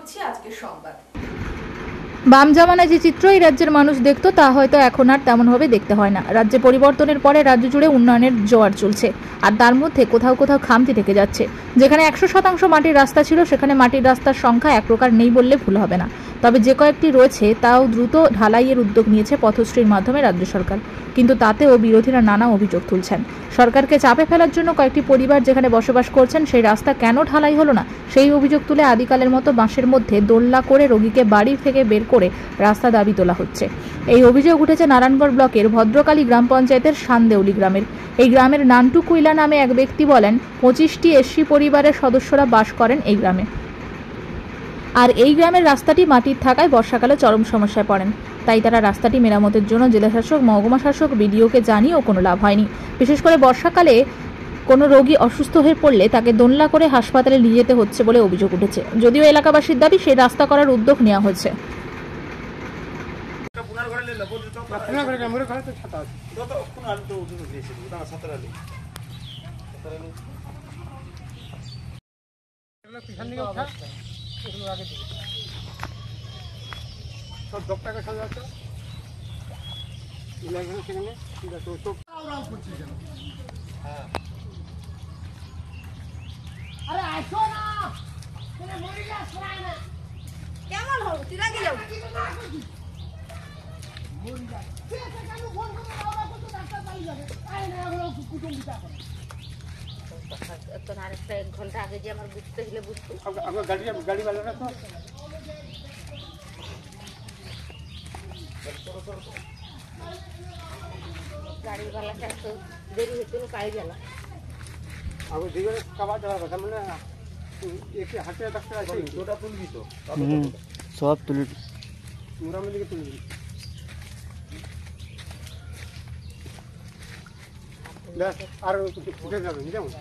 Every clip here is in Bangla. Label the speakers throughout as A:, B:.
A: করছি আজকের সংবাদ।
B: বাম জামানায় যে চিত্র এই রাজ্যের মানুষ দেখতো তা হয়তো এখন আর তেমনভাবে দেখতে হয় না। রাজ্যে পরিবর্তনের পরে রাজ্য জুড়ে উন্নয়নের জোয়ার চলছে, আর তার মধ্যে কোথাও কোথাও খামতি থেকে যাচ্ছে। যেখানে 100% মাটির রাস্তা ছিল সেখানে মাটির রাস্তার সংখ্যা এক প্রকার নেই বললে ভুল হবে না। তবে যে কয়েকটি রয়েছে তাও দ্রুত ঢালাইয়ের উদ্যোগ নিয়েছে পথশ্রীর মাধ্যমে রাজ্য সরকার, কিন্তু তাতেও বিরোধীরা নানা অভিযোগ তুলছেন। সরকারকে চাপে ফেলার জন্য কয়েকটি পরিবার যেখানে বসবাস করছেন সেই রাস্তা কেন ঢালাই হলো না সেই অভিযোগ তুলে আদিকালের মতো বাঁশের মধ্যে দোলনা করে রোগীকে বাড়ি থেকে বের করে রাস্তা দাবি তোলা হচ্ছে। এই অভিযোগ উঠেছে নারায়ণগড় ব্লকের ভদ্রকালী গ্রাম পঞ্চায়েতের শানদেউলি গ্রামের। এই গ্রামের নান্টু কুইলা নামে এক ব্যক্তি বলেন 25টি এসসি পরিবারের সদস্যরা বাস করেন এই গ্রামে, আর এই গ্রামের রাস্তাটি মাটির থাকায় বর্ষাকালে চরম সমস্যায় পড়েন। তাই তারা রাস্তাটি মেরামতের জন্য জেলাশাসক, মহকুমা শাসক, বিডিওকে জানিয়েও কোনো লাভ হয়নি। বিশেষ করে বর্ষাকালে কোনো রোগী অসুস্থ হয়ে পড়লে তাকে দোলনা করে হাসপাতালে নিয়ে যেতে হচ্ছে বলে অভিযোগ উঠেছে। যদিও এলাকাবাসীর দাবি সেই রাস্তা করার উদ্যোগ নেওয়া হয়েছে।
C: আরে আসো না, তুমি মরে যাস না। কেমন হলো তুই রাগে যাও মরে যা কে কেন ফোন করে ওরা তো ডাক্তার পাই যাবে আই না হলো কুটুম বিচার করে তো আরেকটা 1 ঘন্টা আগে যে আমার বুঝতে হলে বুঝতো আমরা গাড়ি वाला তো गाड़ी वाला का तो देरी होते ना काई जाला अब दिगे कबा चला কথা মানে একে হাতে ডাক্তার আছে ওটা তুলবি তো সব তুলবি মুরা মিলে তুলবি দেখ আর উঠে যাবে যেমন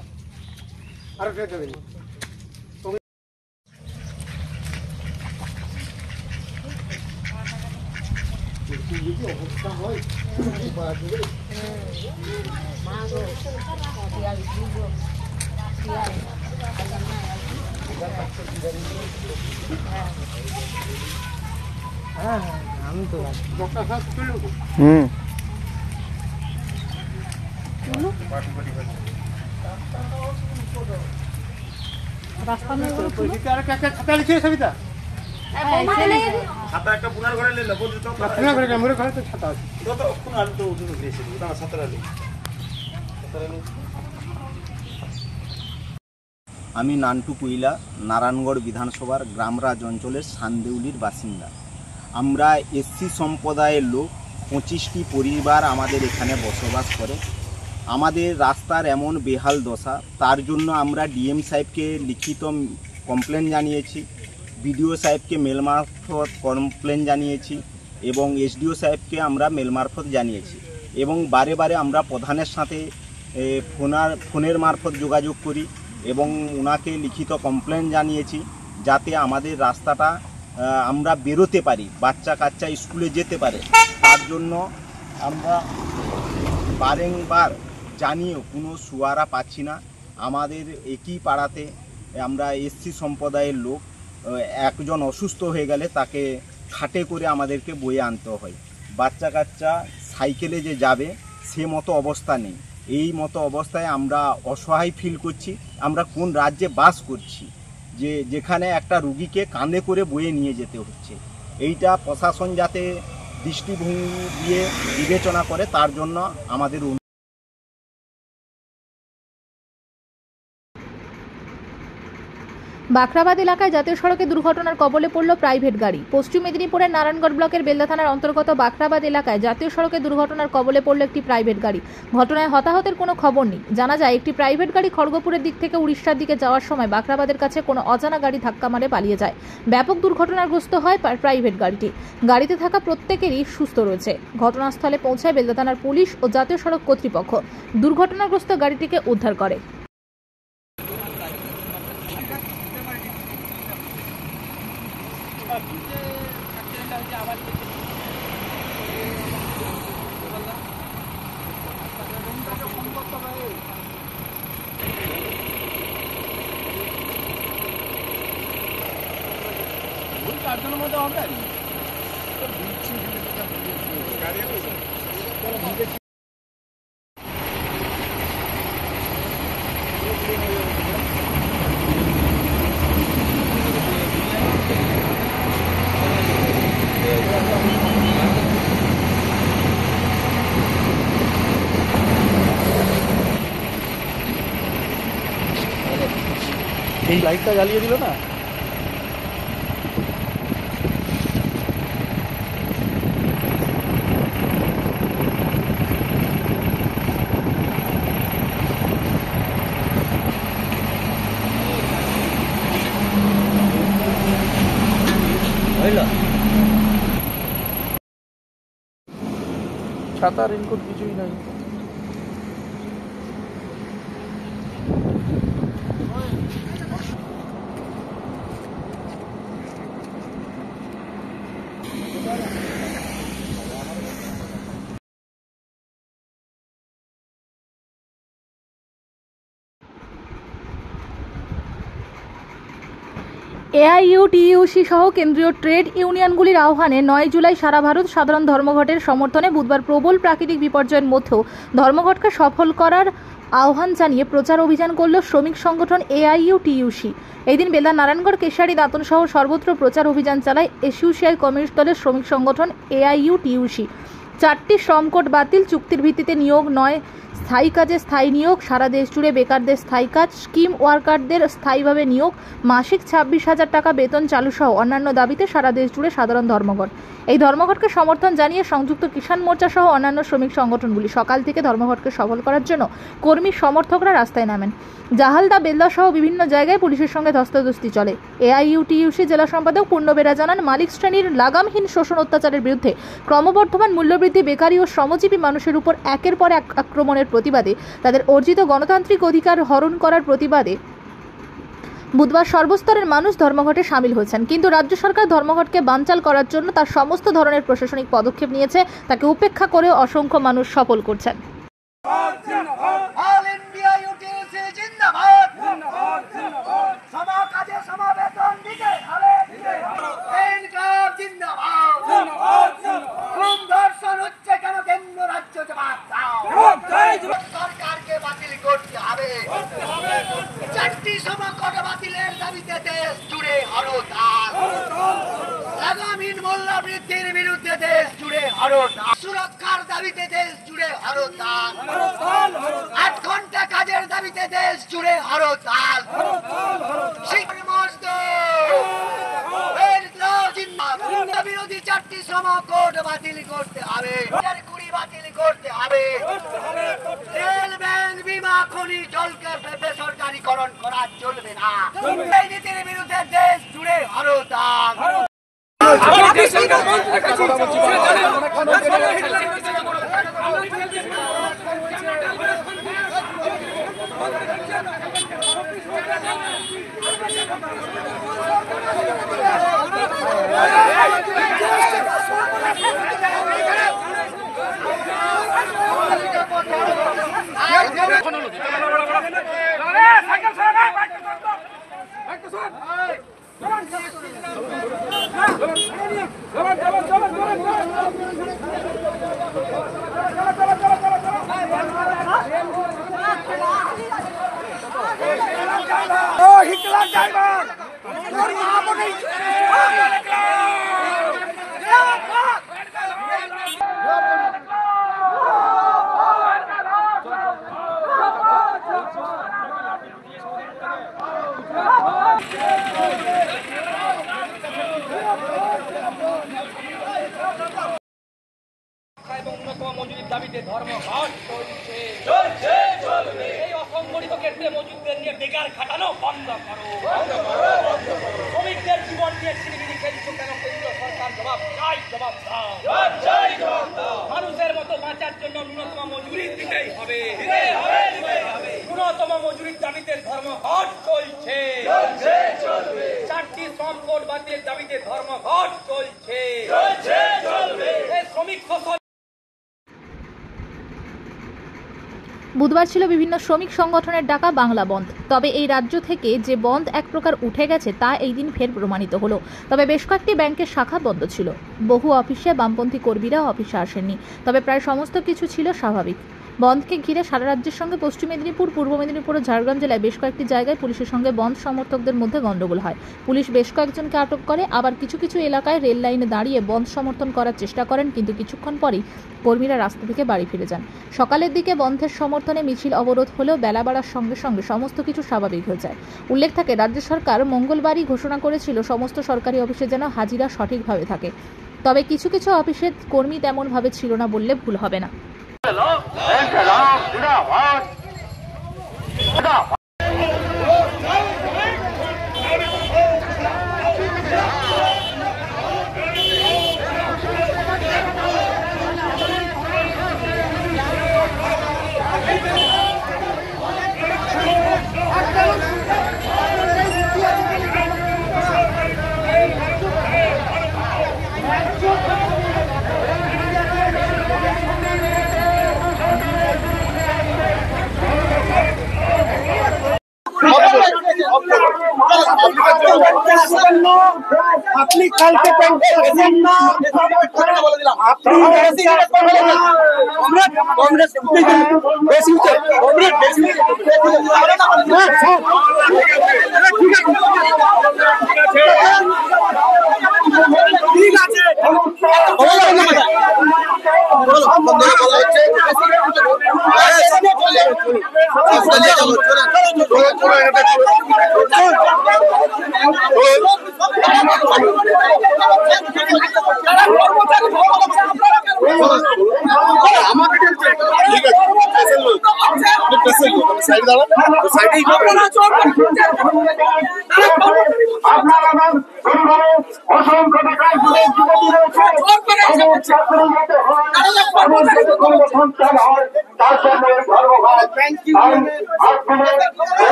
C: আর উঠে যাবে যদি অবস্থা হয় বাজে মাগো পিয়াল দিও পিয়াল হ্যাঁ আমি তো ডক্টর সাহেব চলো রাস্তা में পরিচিত আর কাকা ছাতা লিখে সবিতা ছাতা একটা পুনার ঘরে নিলে বল তো পুনার ঘরে মোরে ঘরে তো ছাতা আছে তো পুনার তো উঠে দিয়েছে ওটা ছাতাটা লে
D: আমি নান্টু কুইলা, নারায়ণগড় বিধানসভার গ্রামরাজ অঞ্চলের শানদেউলির বাসিন্দা। আমরা এসসি সম্প্রদায়ের লোক, 25টি পরিবার আমাদের এখানে বসবাস করে। আমাদের রাস্তার এমন বেহাল দশা, তার জন্য আমরা ডিএম সাহেবকে লিখিত কমপ্লেন জানিয়েছি, বিডিও সাহেবকে মেল মারফত কমপ্লেন জানিয়েছি এবং এসডিও সাহেবকে আমরা মেল মারফত জানিয়েছি এবং বারে বারে আমরা প্রধানের সাথে ফোনের মারফত যোগাযোগ করি এবং ওনাকে লিখিত কমপ্লেন জানিয়েছি যাতে আমাদের রাস্তাটা আমরা বেরোতে পারি, বাচ্চা কাচ্চা স্কুলে যেতে পারে। তার জন্য আমরা বারংবার জানিয়েও কোনো সুয়ারা পাচ্ছি না। আমাদের একই পাড়াতে আমরা এসসি সম্প্রদায়ের লোক, একজন অসুস্থ হয়ে গেলে তাকে খাটে করে আমাদেরকে বয়ে আনতে হয়। বাচ্চা কাচ্চা সাইকেলে যে যাবে সে মতো অবস্থা নেই। এই মতো অবস্থায় আমরা অসহায় ফিল করছি। আমরা কোন রাজ্যে বাস করছি যে যেখানে একটা রুগীকে কাঁধে করে বয়ে নিয়ে যেতে হচ্ছে? এইটা প্রশাসন যাতে দৃষ্টিভঙ্গি দিয়ে বিবেচনা করে তার জন্য আমাদের
B: বাখরাবাদ এলাকায় জাতীয় সড়কে দুর্ঘটনার কবলে পড়ল প্রাইভেট গাড়ি। পশ্চিম মেদিনীপুরের নারায়ণগড় ব্লকের বেলদা থানার অন্তর্গত বাখরাবাদ এলাকায় জাতীয় সড়কে দুর্ঘটনার কবলে পড়ল একটি প্রাইভেট গাড়ি। ঘটনায় হতাহতের কোনো খবর নেই। জানা যায় একটি প্রাইভেট গাড়ি খড়গপুরের দিক থেকে উড়িষ্যার দিকে যাওয়ার সময় বাখরাবাদের কাছে কোনো অজানা গাড়ি ধাক্কা মারে পালিয়ে যায়। ব্যাপক দুর্ঘটনাগ্রস্ত হয় প্রাইভেট গাড়িটি। গাড়িতে থাকা প্রত্যেকেরই সুস্থ রয়েছে। ঘটনাস্থলে পৌঁছায় বেলদা থানার পুলিশ ও জাতীয় সড়ক কর্তৃপক্ষ। দুর্ঘটনাগ্রস্ত গাড়িটিকে উদ্ধার করে।
C: 4জনের মধ্যে হবে আর এই লাইটটা জ্বালিয়ে দিল না। ছাতা রেনকোট কিছুই নাই।
B: এআইইউটিইউসি সহ কেন্দ্রীয় ট্রেড ইউনিয়নগুলির আহ্বানে 9 জুলাই সারা ভারত সাধারণ ধর্মঘটের সমর্থনে বুধবার প্রবল প্রাকৃতিক বিপর্যয়ের মধ্যেও ধর্মঘটকে সফল করার আহ্বান জানিয়ে প্রচার অভিযান করল শ্রমিক সংগঠন এআইইউটিইউসি। এই দিন বেলা নারায়ণগড়, কেশারি, দাঁতন সহ সর্বত্র প্রচার অভিযান চালায় এসইউসিআই কমিউনিস্ট দলের শ্রমিক সংগঠন এআইইউটিইউসি। 4টি শ্রম কোড বাতিল, চুক্তির ভিত্তিতে নিয়োগ নয়, স্থায়ী কাজে স্থায়ী নিয়োগ, সারা দেশ জুড়ে বেকারদের স্থায়ী কাজ, স্কিম ওয়ার্কারদের স্থায়ীভাবে নিয়োগ, মাসিক 26,000 টাকা বেতন চালু সহ অন্যান্য দাবিতে সারা দেশ জুড়ে সাধারণ ধর্মঘট। এই ধর্মঘটকে সমর্থন জানিয়ে সংযুক্ত কিষাণ মোর্চা সহ অন্যান্য শ্রমিক সংগঠনগুলি সকাল থেকে ধর্মঘটকে সফল করার জন্য কর্মী সমর্থকরা রাস্তায় নামেন। জাহালদা, বেলদা সহ বিভিন্ন জায়গায় পুলিশের সঙ্গে ধস্তাধস্তি চলে। এআইইউটিইউসি জেলা সম্পাদক পূর্ণ বেরা জানান, মালিক শ্রেণীর লাগামহীন শোষণ অত্যাচারের বিরুদ্ধে ক্রমবর্ধমান মূল্যবৃদ্ধি, বেকারি ও শ্রমজীবী মানুষের উপর একের পর এক আক্রমণের প্রতিবাদে, তাদের অর্জিত গণতান্ত্রিক অধিকার হরণ করার প্রতিবাদে বুধবার সর্বস্তরের মানুষ ধর্মঘটে সামিল হয়েছেন। কিন্তু রাজ্য সরকার ধর্মঘটকে বানচাল করার জন্য তার সমস্ত ধরনের প্রশাসনিক পদক্ষেপ নিয়েছে, তাকে উপেক্ষা করে অসংখ্য মানুষ সফল করছেন।
A: সরকারকে বাতিল করতে হবে। 4টি সমাকট বাতিলের দাবিতে দেশ জুড়ে হরতাল। লাগামহীন মূল্য বৃদ্ধির বিরুদ্ধে দেশ জুড়ে হরতাল। সুরক্ষার দাবিতে দেশ জুড়ে হরতাল। 8 ঘন্টা কাজের দাবিতে দেশ জুড়ে হরতাল। বিরোধী 4টি সমাকট বাতিল করতে হবে। 20 বাতিল করতে হবে। রেল, ব্যাংক, বিমা, খনি, জলকে বেসরকারীকরণ করা চলবে না। এই নীতির বিরুদ্ধে দেশ জুড়ে হরতাল।
E: মজুরির দাবিতে ধর্মঘট চলছে। এই অসংগঠিত ক্ষেত্রে মজুরদের নিয়ে বেকার খাটানো বন্ধ করো। শ্রমিকদের জীবন নিয়ে সিঁড়ি খেলছো কেন? কেন্দ্র সরকার জবাব চাই, জবাব দাও। মানুষের মতো বাঁচার জন্য ন্যূনতম মজুরি দিতেই হবে। ন্যূনতম মজুরির দাবিতে ধর্মঘট চলছে। 4টি শ্রম কোড বাতিলের দাবিতে ধর্মঘট চলছে। এই শ্রমিক শোষণ
B: বুধবার ছিল বিভিন্ন শ্রমিক সংগঠনের ডাকা বাংলা বন্ধ। তবে এই রাজ্য থেকে যে বন্ধ এক প্রকার উঠে গেছে তা এই দিন ফের প্রমাণিত হলো। তবে বেশ কয়েকটি ব্যাংকের শাখা বন্ধ ছিল। বহু অফিসে বামপন্থী কর্মীরা অফিসে আসেননি। তবে প্রায় সমস্ত কিছু ছিল স্বাভাবিক। বন্ধকে ঘিরে সারা রাজ্যের সঙ্গে পশ্চিম মেদিনীপুর, পূর্ব মেদিনীপুর ও ঝাড়গ্রাম জেলায় বেশ কয়েকটি জায়গায় পুলিশের সঙ্গে বন্ধ সমর্থকদের মধ্যে গন্ডগোল হয়। পুলিশ বেশ কয়েকজনকে আটক করে। আবার কিছু কিছু এলাকায় রেল লাইনে দাঁড়িয়ে বন্ধ সমর্থন করার চেষ্টা করেন, কিন্তু কিছুক্ষণ পরেই কর্মীরা রাস্তা থেকে বাড়ি ফিরে যান। সকালের দিকে বন্ধের সমর্থনে মিছিল অবরোধ হলেও বেলা বাড়ার সঙ্গে সঙ্গে সমস্ত কিছু স্বাভাবিক হয়ে যায়। উল্লেখ থাকে, রাজ্য সরকার মঙ্গলবারই ঘোষণা করেছিল সমস্ত সরকারি অফিসে যেন হাজিরা সঠিকভাবে থাকে। তবে কিছু কিছু অফিসের কর্মী তেমনভাবে ছিল না বললে ভুল হবে না।
F: আপনি কালকে ব্যাংকে আসেন না, আপনি কংগ্রেস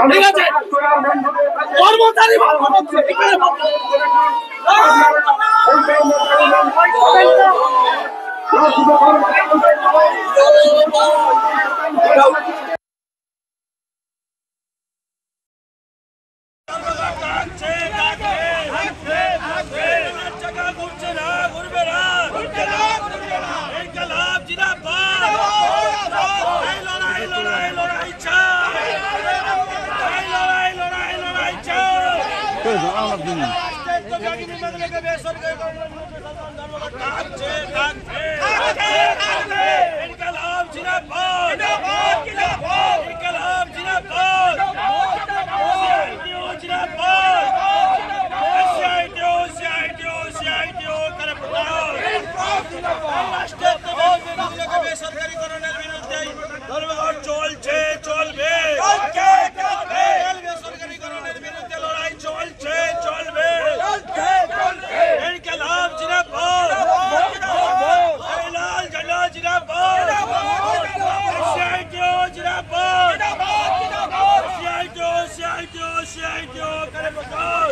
F: ঠিক আছে কর্মচারী ভালো হচ্ছে বেসরকারিকরণের বিরুদ্ধে ধর্মঘট চলছে, চলবে। বেসরকারিকরণের বিরুদ্ধে লড়াই চলছে, চলবে। ইনকিলাব জিন্দাবাদ, লাল ঝান্ডা জিন্দাবাদ, সিআইটিও জিন্দাবাদ, সিআইটিও করে প্রচার।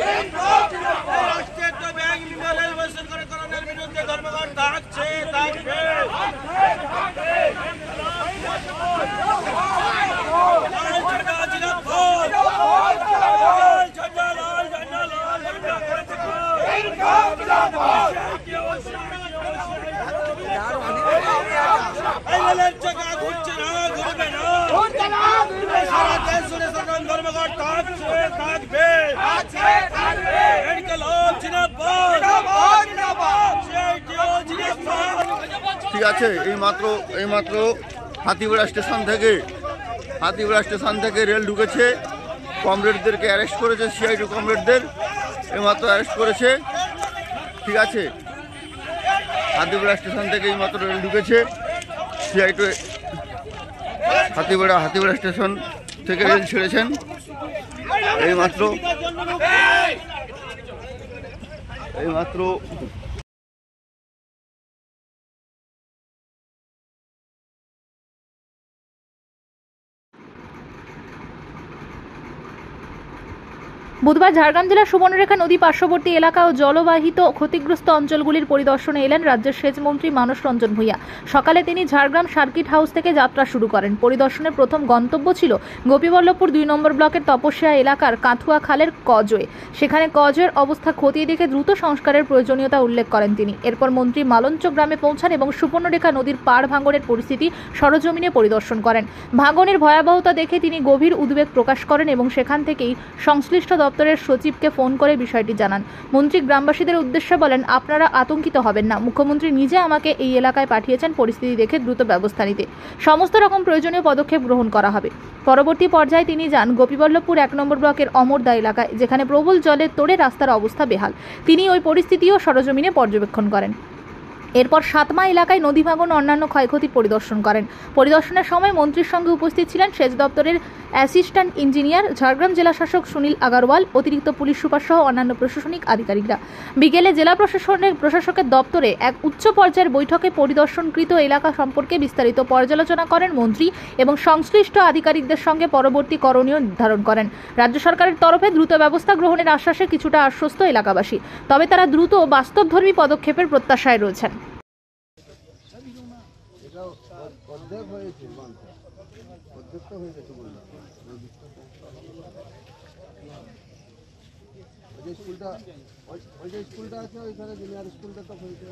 F: রাষ্ট্রায়ত্ত ব্যাংক রেল বেসরকারিকরণের বিরুদ্ধে ধর্মঘট থাকছে, থাকবে।
G: ঠিক আছে, এইমাত্র হাতিবেড়া স্টেশন থেকে রেল ঢুকেছে, কমরেডদেরকে অ্যারেস্ট করেছে, সিআইটি কমরেডদের এইমাত্র অ্যারেস্ট করেছে। ঠিক আছে, হাতিবেড়া স্টেশন থেকে এইমাত্র রেল ঢুকেছে, সিআইটি হাতিবেড়া স্টেশন থেকে রেল ছেড়েছেন এইমাত্র।
B: বুধবার ঝাড়গ্রাম জেলার সুবর্ণরেখা নদী পার্শ্ববর্তী এলাকা ও জলবাহিত ক্ষতিগ্রস্ত অঞ্চলগুলির পরিদর্শনে এলেন রাজ্যের সেচ মন্ত্রী মানস রঞ্জন ভূঁইয়া। সকালে তিনি ঝাড়গ্রাম সার্কিট হাউস থেকে যাত্রা শুরু করেন। পরিদর্শনের প্রথম গন্তব্য ছিল গোপীবল্লভপুর 2 নম্বর ব্লকের তপস্যা এলাকার কাঁথুয়া খালের কজওয়ে। সেখানে কজওয়ের অবস্থা খতিয়ে দেখে দ্রুত সংস্কারের প্রয়োজনীয়তা উল্লেখ করেন তিনি। এরপর মন্ত্রী মালঞ্চ গ্রামে পৌঁছান এবং সুবর্ণরেখা নদীর পাড় ভাঙনের পরিস্থিতি সরজমিনে পরিদর্শন করেন। ভাঙনের ভয়াবহতা দেখে তিনি গভীর উদ্বেগ প্রকাশ করেন এবং সেখান থেকেই সংশ্লিষ্ট দপ্তরের সচিবকে ফোন করে বিষয়টি জানান। মন্ত্রী গ্রামবাসীদের উদ্দেশ্যে বলেন, আপনারা আতঙ্কিত হবেন না। মুখ্যমন্ত্রী নিজে আমাকে এই এলাকায় পাঠিয়েছেন পরিস্থিতি দেখে দ্রুত ব্যবস্থা নিতে। সমস্ত রকম প্রয়োজনীয় পদক্ষেপ গ্রহণ করা হবে। পরবর্তী পর্যায়ে তিনি যান গোপীবল্লভপুর 1 নম্বর ব্লকের অমরদা এলাকায়, যেখানে প্রবল জলের তোড়ে রাস্তার অবস্থা বেহাল। তিনি ওই পরিস্থিতিও সরজমিনে পর্যবেক্ষণ করেন। এরপর সাতমা এলাকায় নদী ভাঙন অন্যান্য ক্ষয়ক্ষতির পরিদর্শন করেন। পরিদর্শনের সময় মন্ত্রীর সঙ্গে উপস্থিত ছিলেন সেচ দপ্তরের অ্যাসিস্ট্যান্ট ইঞ্জিনিয়ার, ঝাড়গ্রাম জেলা শাসক সুনীল আগারওয়াল, অতিরিক্ত পুলিশ সুপার সহ অন্যান্য প্রশাসনিক আধিকারিকরা। বিকেলে জেলা প্রশাসকের দপ্তরে এক উচ্চ পর্যায়ের বৈঠকে পরিদর্শনকৃত এলাকা সম্পর্কে বিস্তারিত পর্যালোচনা করেন মন্ত্রী এবং সংশ্লিষ্ট আধিকারিকদের সঙ্গে পরবর্তী করণীয় নির্ধারণ করেন। রাজ্য সরকারের তরফে দ্রুত ব্যবস্থা গ্রহণের আশ্বাসে কিছুটা আশ্বস্ত এলাকাবাসী, তবে তারা দ্রুত বাস্তবধর্মী পদক্ষেপের প্রত্যাশায় রয়েছেন।
G: অর্ধেক হয়েছে, অর্ধেকটা হয়ে গেছে বললাম। ওই যে স্কুলটা আছে ওইখানে জুনিয়র স্কুলটা তো হয়েছে।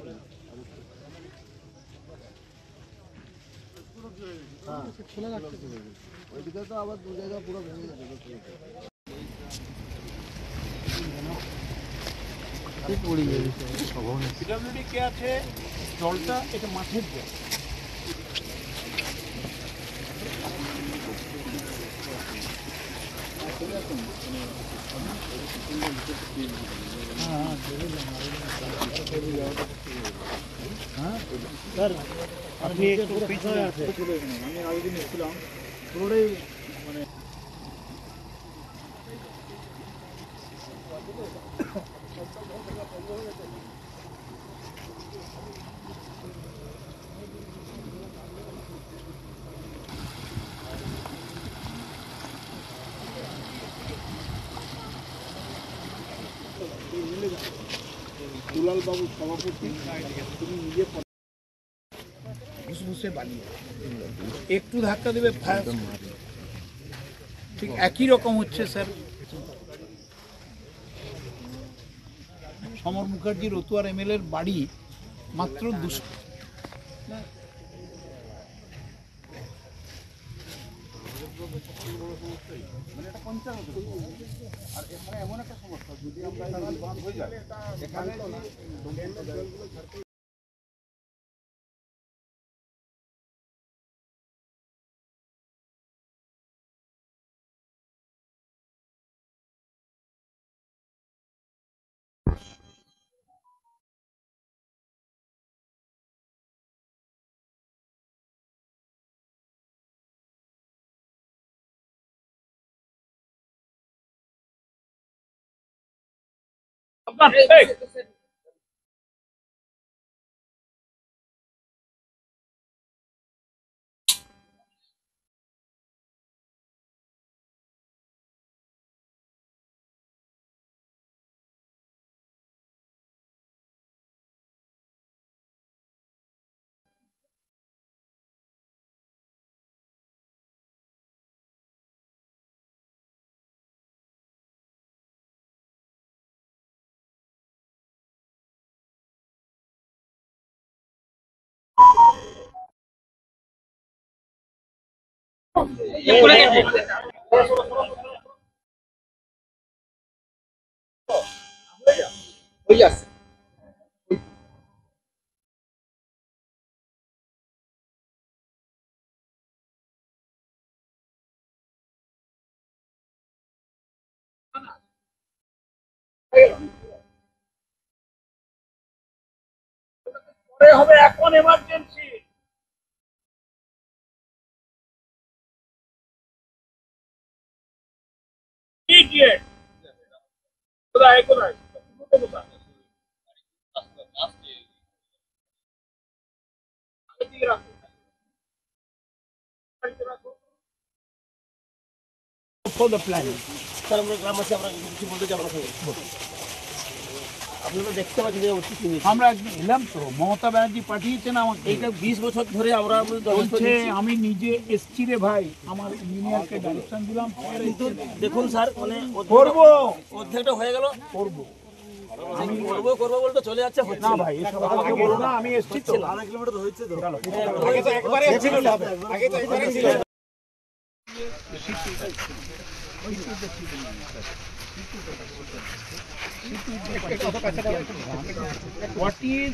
G: হ্যাঁ, ওইদিকে তো আবার 2 জায়গা পুরো ভেঙে যাবে।
F: পিডব্লিউডি কে আছে, জলটা এটা মাঠের জল। স্যার আপনি একটু পিছনে আছে। আমি আগের দিন এসেছিলাম, পুরোটাই মানে দুলাল বাবু সভাপতি, তুমি নিজে ঘুষঘুষে বানিয়ে একটু ধাক্কা দেবে, ঠিক একই রকম হচ্ছে স্যার। সমর মুখার্জি রতুয়ার MLA এর বাড়ি মাত্র 200। আর এখানে এমন একটা সমস্যা, যদি আমরা হয়ে যায় এখানে হবে এখন এমার্জেন্সি। ইডিয়েট কোথায় কোথায় for the planet.
C: স্যার আমরা গ্রামবাসী আমরা কিছু বলতে চাই আপনার সঙ্গে। আপনারা দেখতে পাচ্ছেন যে অতি চিনি
F: আমরা একদিন এলাম তো, মমতা ব্যানার্জি পাঠিয়েছেন আমাকে।
C: এইটা 20 বছর ধরে আমরা
F: বলছে আমি নিজে এসছি রে ভাই, আমার ইঞ্জিনিয়ারকে ডাইরেকশন দিলাম,
C: কিন্তু দেখুন স্যার মানে
F: করবো
C: অর্ধেকটা হয়ে গেল,
F: করবো
C: আমি করবো করবো বলতে চলে যাচ্ছে, হচ্ছে
F: না
C: না।
F: ভাই, এসব আমাকে বলো না, আমি এসছি তো।
C: আধা কিলোমিটার তো হচ্ছে তো।
F: What is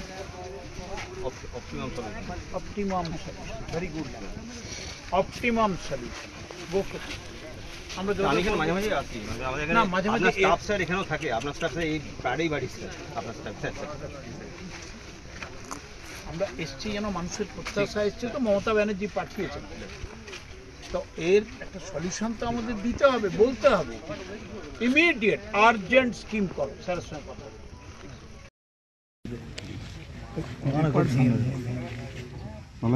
F: optimum solution? Very good. Optimum solution. Go for it. আমরা
H: আমি এখানে মাঝে মাঝে আসি, মানে আমাদের এখানে
F: না, মাঝে মাঝে
H: আপনার স্টাফ স্যার এখানেও থাকে, আপনার স্টাফ স্যার এই বাড়ি বাড়ি স্যার, আপনার স্টাফ স্যার
F: আমরা এসছি যেন মানুষের প্রত্যাশা এসছে, তো মমতা ব্যানার্জি পাঠিয়েছেন, তো এর একটা সলিউশন তো আমাদের দিতে হবে, বলতে হবে ইমিডিয়েট আর্জেন্ট স্কিম করো। স্যারের সঙ্গে কথা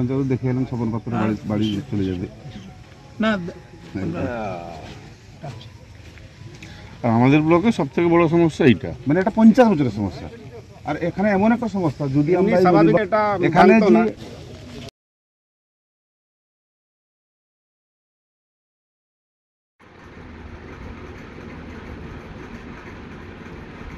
I: যাবো, দেখে এলাম স্বপন পাত্র বাড়ি চলে যাবে
F: না।
I: আর আমাদের ব্লকে সব থেকে বড় সমস্যা এইটা, মানে এটা 50 বছরের সমস্যা। আর এখানে এমন একটা সমস্যা, যদি আমরা এখানে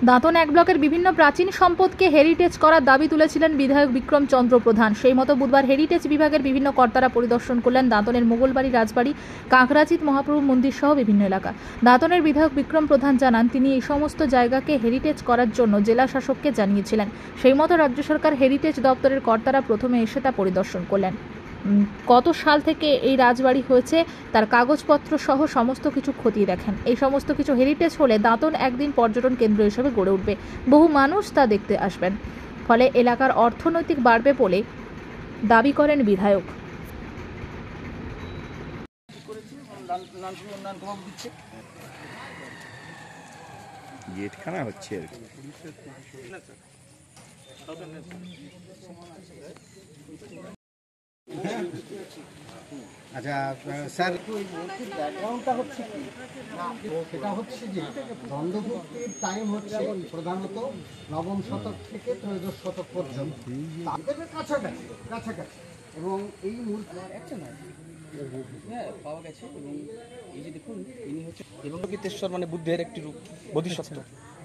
B: দাঁতন এক ব্লকের বিভিন্ন প্রাচীন সম্পদকে হেরিটেজ করার দাবি তুলেছিলেন বিধায়ক বিক্রম চন্দ্র প্রধান। সেই মতো বুধবার হেরিটেজ বিভাগের বিভিন্ন কর্তারা পরিদর্শন করলেন দাঁতনের মোগলবাড়ি, রাজবাড়ি, কাঁকড়াচিত মহাপ্রভু মন্দির সহ বিভিন্ন এলাকা। দাঁতনের বিধায়ক বিক্রম প্রধান জানান, তিনি এই সমস্ত জায়গাকে হেরিটেজ করার জন্য জেলা শাসককে জানিয়েছিলেন। সেই মতো রাজ্য সরকার হেরিটেজ দপ্তরের কর্তারা প্রথমে এসে তা পরিদর্শন করলেন। কত সাল থেকে এই রাজবাড়ি হয়েছে তার কাগজপত্র সহ সমস্ত কিছু খতিয়ে দেখেন। এই সমস্ত কিছু হেরিটেজ হলে দাঁতন একদিন পর্যটন কেন্দ্র হিসেবে গড়ে উঠবে, বহু মানুষ তা দেখতে আসবেন, ফলে এলাকার অর্থনৈতিক বাড়বে বলে দাবি করেন বিধায়ক।
I: গেটখানা হচ্ছে আর কি।
J: আচ্ছা স্যার, ওই মূর্তির ব্যাকগ্রাউন্ডটা হচ্ছে কি না, সেটা হচ্ছে যে দণ্ডভক্তির টাইম হচ্ছে প্রধানত নবম শতক থেকে ত্রয়োদশ শতক পর্যন্ত, তাদের কাছাকাছি কাছাকাছি। এবং এই মূর্তি
E: পাওয়া গেছে, এবং এই যে দেখুন ইনি হচ্ছে দেবঙ্গীতেশ্বর, মানে বুদ্ধের একটি রূপ, বোধিসত্ত্ব।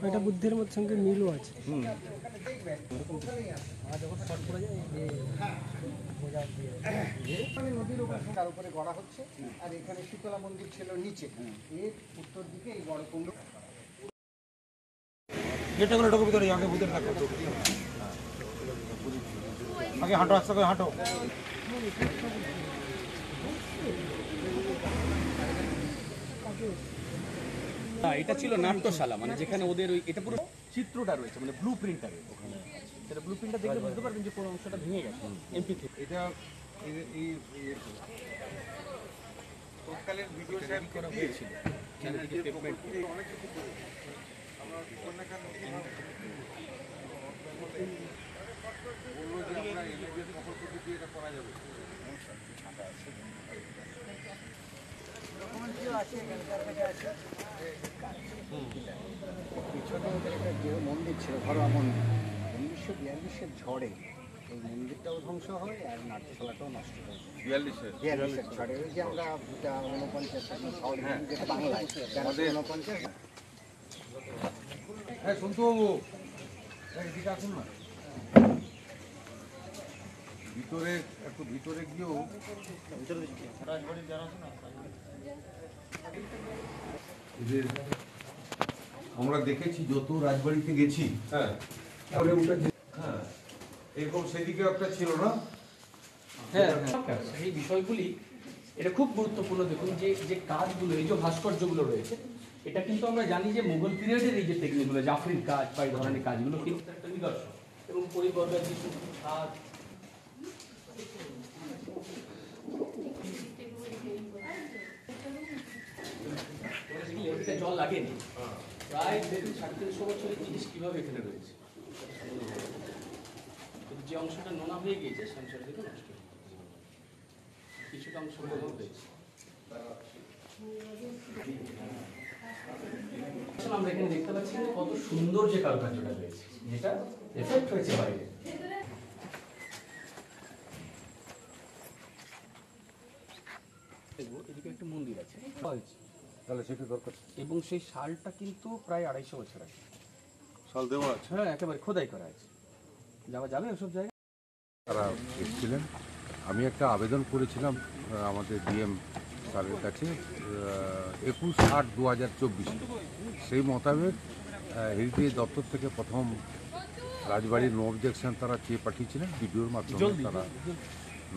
C: এটা বুদ্ধের সঙ্গে মিলও আছে।
J: নদীর উপর তার উপরে গড়া হচ্ছে, আর এখানে শীতলা মন্দির ছিল নিচে, এর উত্তর দিকে এই বড় কুণ্ড।
F: যেটা করে ঢোকো ভিতরে, আগে ভূতের থাকে, আগে হাঁটো, আস্তে করে হাঁটো।
E: এটা ছিল নাট্যশালা, মানে যেখানে ওদের ওই এটা পুরো চিত্রটা রয়েছে, মানে ব্লু প্রিন্টটা ওখানে। সেটা ব্লু প্রিন্টটা দেখলে বুঝতে পারবেন যে কোন অংশটা ভেঙে গেছে এমপি থেকে। এটা তৎকালীন ভিডিও সাহেব করা হয়েছিল, চারিদিকে পেভমেন্ট
J: পিছনে ওদের একটা যে মন্দির ছিল, ঘরোয়া মন্দির, 1942-এর ঝড়ে এই মন্দিরটাও ধ্বংস হয় আর নাট্যশালাটাও নষ্ট হয়। 42-এর ঝড়ে, ওই যে আমরা 49 যেটা বাংলায় 49।
F: হ্যাঁ সন্তু বাবু, এদিকে আসুন না, ভিতরে একটু ভিতরে গিয়েও
K: আমরা দেখেছি যত রাজবাড়িতে গেছি, হ্যাঁ এরকম সেদিকে একটা ছিল না।
E: হ্যাঁ, এই বিষয়গুলি এটা খুব গুরুত্বপূর্ণ। দেখুন যে যে কাজগুলো, এই যে ভাস্কর্যগুলো রয়েছে, এটা কিন্তু আমরা জানি যে মুঘল পিরিয়ডের এই যে টেকনিকগুলো, জাফরির কাজ বা এই ধরনের কাজগুলো কিন্তু একটা নিদর্শন, এবং পরিবর্তন কিছু কাজ জল লাগেনি। প্রায় 350 বছরের জিনিস কিভাবে এখানে রয়েছে, যে অংশটা নোনা হয়ে গিয়েছে সে অংশটা কিন্তু নষ্ট হয়ে গেছে, কিছুটা অংশ হয়েছে। আমরা এখানে দেখতে পাচ্ছি কত সুন্দর যে কারুকার্যটা রয়েছে, যেটা এফেক্ট হয়েছে বাইরে। এদিকে একটা মন্দির আছে, তাহলে সেটা দরকার, এবং সেই শালটা কিন্তু প্রায় 250 বছর আগে শাল দেওয়া আছে। হ্যাঁ, একেবারে খোদাই করা আছে। যাওয়া যাবে ওসব জায়গায়।
K: তারা এসেছিলেন, আমি একটা আবেদন করেছিলাম আমাদের ডিএম স্যারের কাছে 21/8/2024, সেই মোতাবেক হেরিটেজ দপ্তর থেকে প্রথম রাজবাড়ির নো অবজেকশন তারা চেয়ে পাঠিয়েছিলেন, ভিডিওর মাধ্যমে তারা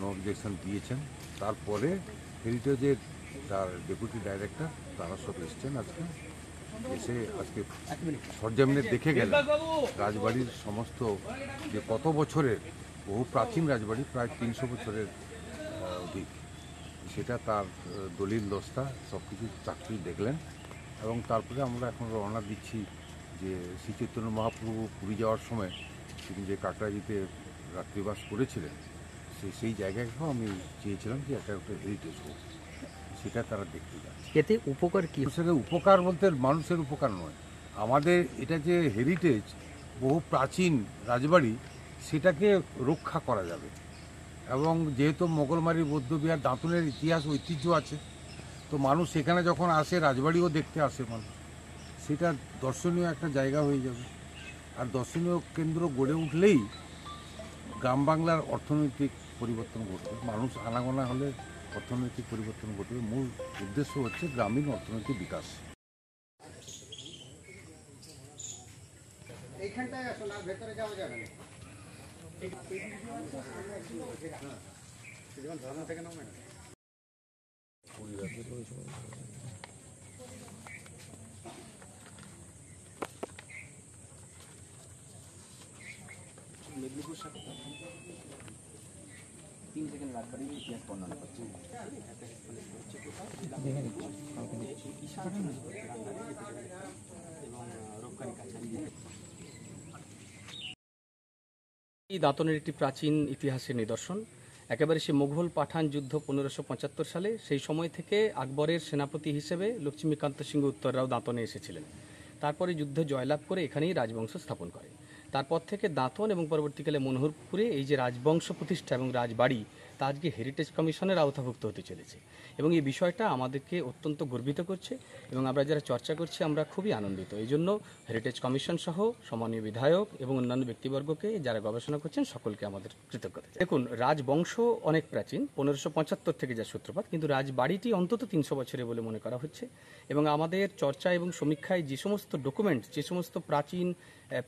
K: নো অবজেকশন দিয়েছেন। তারপরে হেরিটেজের তার ডেপুটি ডাইরেক্টর তারা সব এসছেন আজকে, এসে আজকে সরজমিনে দেখে গেলেন রাজবাড়ির সমস্ত যে কত বছরের বহু প্রাচীন রাজবাড়ি, প্রায় 300 বছরের অধিক, সেটা তার দলিল দস্তা সব কিছু চাকরি দেখলেন। এবং তারপরে আমরা এখন রওনা দিচ্ছি যে শ্রী চৈতন্য মহাপ্রভু পুরী যাওয়ার সময় তিনি যে কাকড়াঝিতে রাত্রিবাস করেছিলেন সেই জায়গাটাও আমি চেয়েছিলাম যে একটা হেরিটেজ হোক, সেটা তারা দেখতে যাচ্ছে।
E: এতে উপকার কি?
K: উপকার বলতে মানুষের উপকার নয়, আমাদের এটা যে হেরিটেজ বহু প্রাচীন রাজবাড়ি সেটাকে রক্ষা করা যাবে। এবং যেহেতু মোগলমারি বৌদ্ধবিহার দাঁতনের ইতিহাস ঐতিহ্য আছে, তো মানুষ সেখানে যখন আসে রাজবাড়িও দেখতে আসে মানুষ, সেটা দর্শনীয় একটা জায়গা হয়ে যাবে। আর দর্শনীয় কেন্দ্র গড়ে উঠলেই গ্রাম বাংলার অর্থনৈতিক পরিবর্তন ঘটবে, মানুষ আনাগোনা হলে অর্থনৈতিক পরিবর্তন ঘটবে। মূল উদ্দেশ্য হচ্ছে গ্রামীণ অর্থনৈতিক বিকাশ।
J: এইখানটায় আসুন, আর ভেতরে যাওয়া যাবে না। ধর্ম থেকে নামে না।
E: মেদিনীপুর সাথে 3 সেকেন্ড রাজবাড়ির ইতিহাস বর্ণনা করছি। এই দাঁতনের একটি প্রাচীন ইতিহাসের নিদর্শন, একেবারে সে মুঘল পাঠান যুদ্ধ 1575 সালে, সেই সময় থেকে আকবরের সেনাপতি হিসেবে লক্ষ্মীকান্ত সিংহ উত্তররাও দাঁতনে এসেছিলেন। তারপরে যুদ্ধে জয়লাভ করে এখানেই রাজবংশ স্থাপন করে। তারপর থেকে দাঁতন এবং পরবর্তীকালে মনোহরপুরে এই যে রাজবংশ প্রতিষ্ঠা এবং রাজবাড়ি তা আজকে হেরিটেজ কমিশনের আওতাভুক্ত হতে চলেছে, এবং এই বিষয়টা আমাদেরকে অত্যন্ত গর্বিত করছে এবং আমরা যারা চর্চা করছি আমরা খুবই আনন্দিত। এই জন্য হেরিটেজ কমিশন সহ সম্মানীয় বিধায়ক এবং অন্যান্য ব্যক্তিবর্গকে যারা গবেষণা করছেন সকলকে আমাদের কৃতজ্ঞতা। দেখুন, রাজবংশ অনেক প্রাচীন, 1575 থেকে যা সূত্রপাত, কিন্তু রাজবাড়িটি অন্তত 300 বছরের বলে মনে করা হচ্ছে। এবং আমাদের চর্চা এবং সমীক্ষায় যে সমস্ত ডকুমেন্ট, যে সমস্ত প্রাচীন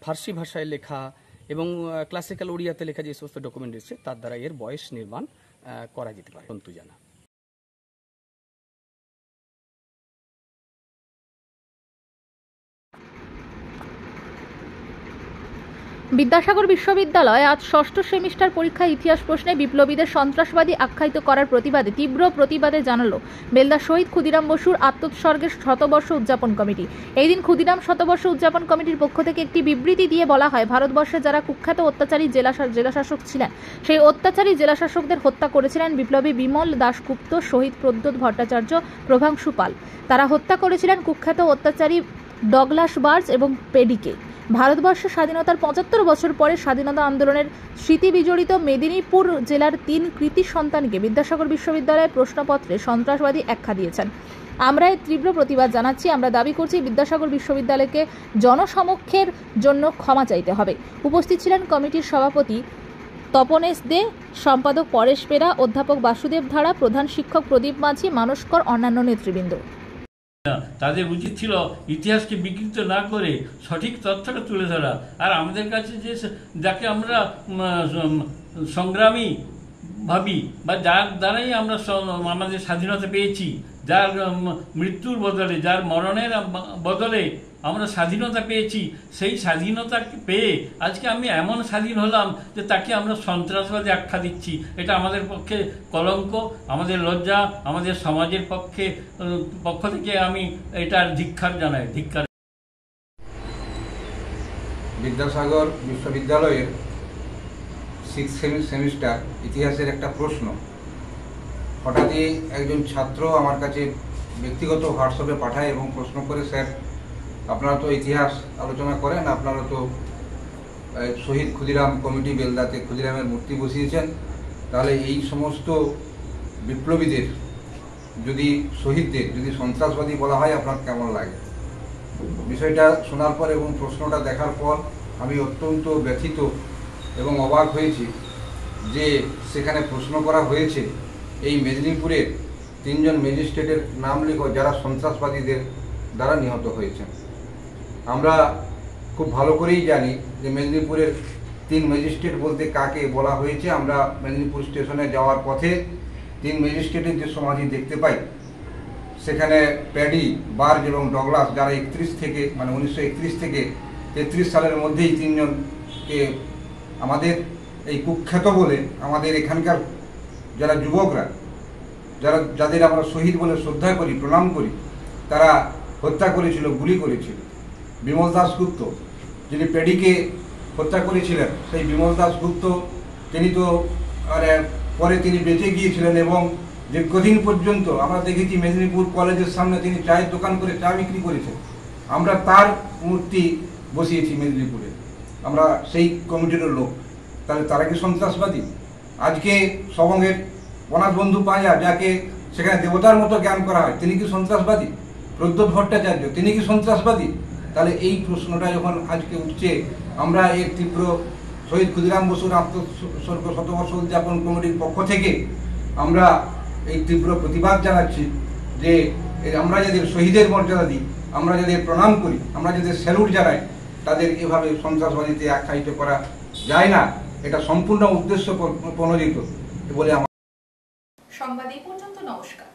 E: ফার্সি ভাষায় লেখা এবং ক্লাসিক্যাল ওড়িয়াতে লেখা যে সমস্ত ডকুমেন্ট রয়েছে তার দ্বারা এর বয়স নির্মাণ করা যেতে পারে। অন্তু জানা।
B: বিদ্যাসাগর বিশ্ববিদ্যালয় আজ ষষ্ঠ সেমিস্টার পরীক্ষায় ইতিহাস প্রশ্নে বিপ্লবীদের সন্ত্রাসবাদী আখ্যায়িত করার প্রতিবাদে তীব্র প্রতিবাদে জানালো বেলদা শহীদ ক্ষুদিরাম বসুর আত্মোৎসর্গের শতবর্ষ উদযাপন কমিটি। এই দিন ক্ষুদিরাম শতবর্ষ উদযাপন কমিটির পক্ষ থেকে একটি বিবৃতি দিয়ে বলা হয়, ভারতবর্ষে যারা কুখ্যাত অত্যাচারী জেলাশাসক ছিলেন, সেই অত্যাচারী জেলাশাসকদের হত্যা করেছিলেন বিপ্লবী বিমল দাশগুপ্ত, শহীদ প্রদ্যোৎ ভট্টাচার্য, প্রভাংশু পাল। তারা হত্যা করেছিলেন কুখ্যাত অত্যাচারী ডগলাস বার্জ এবং পেডিকে। ভারতবর্ষের স্বাধীনতার 75 বছর পরে স্বাধীনতা আন্দোলনের স্মৃতি বিজড়িত মেদিনীপুর জেলার 3 কৃতি সন্তানকে বিদ্যাসাগর বিশ্ববিদ্যালয়ের প্রশ্নপত্রে সন্ত্রাসবাদী আখ্যা দিয়েছেন। আমরা এর তীব্র প্রতিবাদ জানাচ্ছি। আমরা দাবি করছি বিদ্যাসাগর বিশ্ববিদ্যালয়কে জনসমক্ষের জন্য ক্ষমা চাইতে হবে। উপস্থিত ছিলেন কমিটির সভাপতি তপনেশ দে, সম্পাদক পরেশ পেরা, অধ্যাপক বাসুদেব ধারা, প্রধান শিক্ষক প্রদীপ মাঝি, মানসকর, অন্যান্য নেতৃবৃন্দ।
L: তাদের উচিত ছিল ইতিহাসকে বিকৃত না করে সঠিক তথ্যটা তুলে ধরা। আর আমাদের কাছে যে যাকে আমরা সংগ্রামী ভাবি বা যার দ্বারাই আমরা আমাদের স্বাধীনতা পেয়েছি, যার মৃত্যুর বদলে, যার মরণের বদলে আমরা স্বাধীনতা পেয়েছি, সেই স্বাধীনতা পেয়ে আজকে আমি এমন স্বাধীন হলাম যে তাকে আমরা সন্ত্রাসবাদী আখ্যা দিচ্ছি। এটা আমাদের পক্ষে কলঙ্ক, আমাদের লজ্জা, আমাদের সমাজের পক্ষ থেকে আমি এটার ধিক্কার জানাই। ধিক্কার।
M: বিদ্যাসাগর বিশ্ববিদ্যালয়ের 6th সেমিস্টার ইতিহাসের একটা প্রশ্ন হঠাৎই একজন ছাত্র আমার কাছে ব্যক্তিগত হোয়াটসঅ্যাপে পাঠায় এবং প্রশ্ন করে, স্যার আপনারা তো ইতিহাস আলোচনা করেন, আপনারা তো শহীদ ক্ষুদিরাম কমিটি বেলদাতে ক্ষুদিরামের মূর্তি বসিয়েছেন, তাহলে এই সমস্ত বিপ্লবীদের যদি শহীদদের যদি সন্ত্রাসবাদী বলা হয় আপনার কেমন লাগে? বিষয়টা শোনার পর এবং প্রশ্নটা দেখার পর আমি অত্যন্ত ব্যথিত এবং অবাক হয়েছি যে সেখানে প্রশ্ন করা হয়েছে এই মেদিনীপুরের 3 জন ম্যাজিস্ট্রেটের নাম লিখো যারা সন্ত্রাসবাদীদের দ্বারা নিহত হয়েছেন। আমরা খুব ভালো করেই জানি যে মেদিনীপুরের 3 ম্যাজিস্ট্রেট বলতে কাকে বলা হয়েছে। আমরা মেদিনীপুর স্টেশনে যাওয়ার পথে 3 ম্যাজিস্ট্রেটের যে সমাধি দেখতে পাই, সেখানে প্যাডি, বার্জ এবং ডগলাস যারা 1931 থেকে 33 সালের মধ্যেই 3 জনকে আমাদের এই কুখ্যাত বলে আমাদের এখানকার যারা যুবকরা যাদের আমরা শহীদ বলে শ্রদ্ধা করি, প্রণাম করি, তারা হত্যা করেছিল, গুলি করেছিল। বিমল দাশগুপ্ত যিনি প্যাডিকে হত্যা করেছিলেন, সেই বিমল দাশগুপ্ত তিনি তো পরে তিনি বেঁচে গিয়েছিলেন এবং দীর্ঘদিন পর্যন্ত আমরা দেখেছি মেদিনীপুর কলেজের সামনে তিনি চায়ের দোকান করে চা বিক্রি করেছেন। আমরা তার মূর্তি বসিয়েছি মেদিনীপুরে, আমরা সেই কমিটির লোক। তাহলে তারা কি সন্ত্রাসবাদী? আজকে সবঙ্গের অনাথ বন্ধু পাঁজা যাকে সেখানে দেবতার মতো জ্ঞান করা হয়, তিনি কি সন্ত্রাসবাদী? প্রদ্যোৎ ভট্টাচার্য তিনি কি সন্ত্রাসবাদী? তাহলে এই প্রশ্নটা যখন আজকে উঠছে, আমরা এর তীব্র শহীদ ক্ষুদিরাম বসুর আত্মোৎসর্গ শতবর্ষ উদযাপন কমিটির পক্ষ থেকে আমরা এই তীব্র প্রতিবাদ জানাচ্ছি যে আমরা যাদের শহীদের মর্যাদা দিই, আমরা যাদের প্রণাম করি, আমরা যাদের স্যালুট জানাই, তাদের এভাবে সন্ত্রাসবাদীতে আখ্যায়িত করা যায় না। এটা সম্পূর্ণ উদ্দেশ্য প্রণোদিত বলে আমার
N: সংবাদ এই পর্যন্ত। নমস্কার।